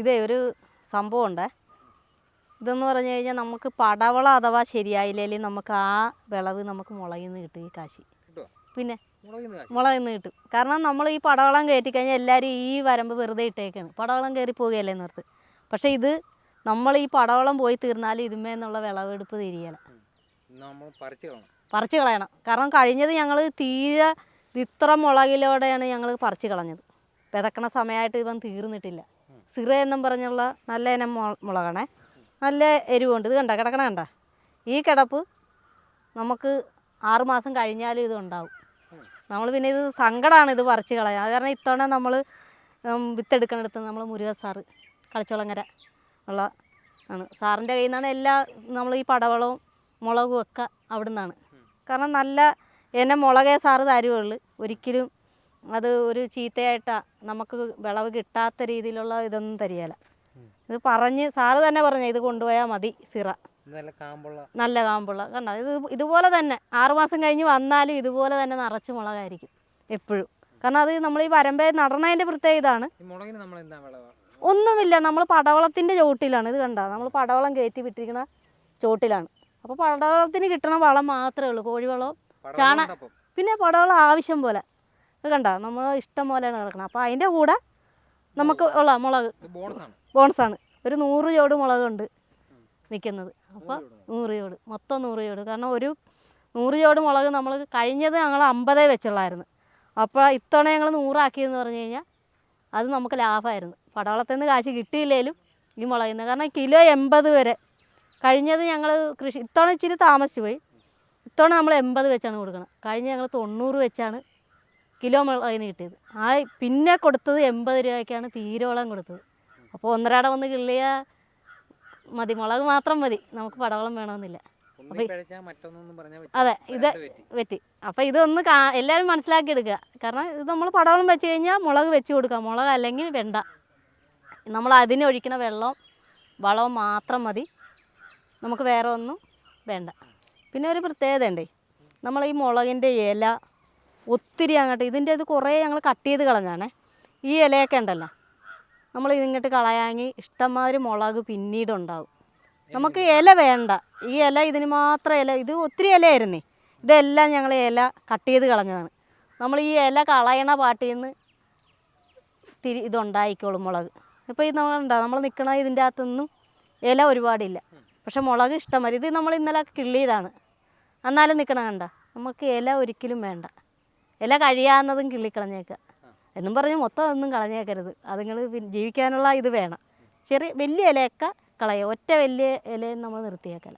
ഇതേ ഒരു സംഭവം ഉണ്ട്. ഇതെന്ന് പറഞ്ഞു കഴിഞ്ഞാൽ നമുക്ക് പടവളം അഥവാ ശരിയായില്ലെങ്കിൽ നമുക്ക് ആ വിളവ് നമുക്ക് മുളകിൽ നിന്ന് കിട്ടും. ഈ കാശി പിന്നെ മുളകിൽ നിന്ന് കിട്ടും. കാരണം നമ്മൾ ഈ പടവളം കയറ്റി കഴിഞ്ഞാൽ എല്ലാവരും ഈ വരമ്പ് വെറുതെ ഇട്ടേക്കാണ്, പടവളം കയറി പോകുകയല്ലേ നിർത്ത്. പക്ഷേ ഇത് നമ്മൾ ഈ പടവളം പോയി തീർന്നാൽ ഇതുമേന്നുള്ള വിളവെടുപ്പ് തിരിയല, പറിച്ച് കളയണം. കാരണം കഴിഞ്ഞത് ഞങ്ങൾ തീരെ ഇത്ര മുളകിലൂടെയാണ് ഞങ്ങൾ പറിച്ച് കളഞ്ഞത്. വിതക്കണ സമയമായിട്ട് ഇവൻ തീർന്നിട്ടില്ല. സിറ എന്നും പറഞ്ഞുള്ള നല്ല ഇനം മുളകാണേ, നല്ല എരിവുണ്ട്. ഇത് കണ്ട കിടക്കണ കണ്ട, ഈ കിടപ്പ് നമുക്ക് 6 മാസം കഴിഞ്ഞാലും ഇത് ഉണ്ടാവും. നമ്മൾ പിന്നെ ഇത് സങ്കടമാണ് ഇത് പറിച്ച് കളയാൻ. അത് കാരണം ഇത്തവണ നമ്മൾ വിത്തെടുക്കണടുത്ത് നമ്മൾ മുരുകൻ സാറ് കളിച്ചോളങ്ങര ഉള്ള ആണ് സാറിൻ്റെ കയ്യിൽ നിന്നാണ് എല്ലാ നമ്മൾ ഈ പടവളവും മുളകും ഒക്കെ അവിടെ നിന്നാണ്. കാരണം നല്ല എന്നെ മുളകേ സാറ് തരുവുള്ളൂ, ഒരിക്കലും അത് ഒരു ചീത്തയായിട്ടാണ് നമുക്ക് വിളവ് കിട്ടാത്ത രീതിയിലുള്ള ഇതൊന്നും തരികയില്ല. ഇത് പറഞ്ഞ് സാറ് തന്നെ പറഞ്ഞു ഇത് കൊണ്ടുപോയാൽ മതി സിറ, നല്ല കാമ്പുള്ള കണ്ട. ഇതുപോലെ തന്നെ 6 മാസം കഴിഞ്ഞ് വന്നാലും ഇതുപോലെ തന്നെ നിറച്ച് മുളകായിരിക്കും എപ്പോഴും. കാരണം അത് നമ്മൾ ഈ വരമ്പേ നടണതിൻ്റെ പ്രത്യേക ഇതാണ്. ഒന്നുമില്ല, നമ്മൾ പടവളത്തിൻ്റെ ചോട്ടിലാണ്. ഇത് കണ്ട, നമ്മൾ പടവളം കയറ്റി വിട്ടിരിക്കുന്ന ചോട്ടിലാണ്. അപ്പോൾ പടവളത്തിന് കിട്ടണ വളം മാത്രമേ ഉള്ളൂ, കോഴിവളവും പിന്നെ പടവളം ആവശ്യം പോലെ. ഇത് കണ്ട, നമ്മൾ ഇഷ്ടം പോലെയാണ് കിടക്കണം. അപ്പോൾ അതിൻ്റെ കൂടെ നമുക്ക് ഉള്ള മുളക് ബോൺസാണ്. ഒരു 100 ചോട് മുളകുണ്ട് നിൽക്കുന്നത്. അപ്പോൾ 100 ചോട്, മൊത്തം 100 ചോട്. കാരണം ഒരു 100 ചോട് മുളക് നമ്മൾ കഴിഞ്ഞത് ഞങ്ങൾ 50 വെച്ചുള്ളായിരുന്നു. അപ്പോൾ ഇത്തവണ ഞങ്ങൾ 100 ആക്കിയെന്ന് പറഞ്ഞു കഴിഞ്ഞാൽ അത് നമുക്ക് ലാഭമായിരുന്നു. പടവളത്തിൽ നിന്ന് കാശ് കിട്ടിയില്ലെങ്കിലും ഈ മുളകിൽ നിന്ന്. കാരണം കിലോ 80 വരെ. കഴിഞ്ഞത് ഞങ്ങൾ കൃഷി ഇത്തവണ ഇച്ചിരി താമസിച്ച് പോയി. ഇത്തവണ നമ്മൾ 80 വെച്ചാണ് കൊടുക്കണം. കഴിഞ്ഞ് ഞങ്ങൾ 90 വെച്ചാണ് കിലോ മുളകിന് കിട്ടിയത്. ആ പിന്നെ കൊടുത്തത് 80 രൂപയ്ക്കാണ് തീരോളം കൊടുത്തത്. അപ്പോൾ ഒന്നരാടെ വന്ന് കിള്ളിയാൽ മതി, മുളക് മാത്രം മതി, നമുക്ക് പടവളം വേണമെന്നില്ല. അതെ, ഇത് വെറ്റി. അപ്പോൾ ഇതൊന്ന് എല്ലാവരും മനസ്സിലാക്കി എടുക്കുക. കാരണം ഇത് നമ്മൾ പടവളം വെച്ച് കഴിഞ്ഞാൽ മുളക് വെച്ച് കൊടുക്കുക, മുളക് അല്ലെങ്കിൽ വേണ്ട. നമ്മൾ അതിനൊഴിക്കണ വളവും മാത്രം മതി, നമുക്ക് വേറെ ഒന്നും വേണ്ട. പിന്നെ ഒരു പ്രത്യേകത ഉണ്ടേ, നമ്മൾ ഈ മുളകിൻ്റെ ഇല ഒത്തിരി അങ്ങോട്ട് ഇതിൻ്റെ ഇത് കുറേ ഞങ്ങൾ കട്ട് ചെയ്ത് കളഞ്ഞാണേ. ഈ ഇലയൊക്കെ ഉണ്ടല്ലോ, നമ്മൾ ഇതിങ്ങോട്ട് കളയാമെങ്കിൽ ഇഷ്ടംമാതിരി മുളക് പിന്നീടുണ്ടാവും. നമുക്ക് ഇല വേണ്ട, ഈ ഇല ഇതിന് മാത്രം ഇല, ഇത് ഒത്തിരി ഇലയായിരുന്നേ. ഇതെല്ലാം ഞങ്ങൾ ഇല കട്ട് ചെയ്ത് കളഞ്ഞതാണ്. നമ്മൾ ഈ ഇല കളയണ പാട്ടിൽ നിന്ന് ഇതുണ്ടായിക്കോളും മുളക്. ഇപ്പോൾ ഇത് നമ്മൾ നിൽക്കണ ഇതിൻ്റെ അകത്തൊന്നും ഇല ഒരുപാടില്ല, പക്ഷെ മുളക് ഇഷ്ടംമാതിരി. ഇത് നമ്മൾ ഇന്നലെ കിള്ളിയതാണ്, എന്നാലും നിൽക്കണ കണ്ട. നമുക്ക് ഇല ഒരിക്കലും വേണ്ട, ഇല കഴിയാവുന്നതും കിള്ളിക്കളഞ്ഞേക്കുക എന്നും പറഞ്ഞ് മൊത്തം ഒന്നും കളഞ്ഞേക്കരുത്. അതുങ്ങൾ ജീവിക്കാനുള്ള ഇത് വേണം. വലിയ ഇലയൊക്കെ കളയുക, ഒറ്റ വലിയ ഇലയും നമ്മൾ നിർത്തിയേക്കല.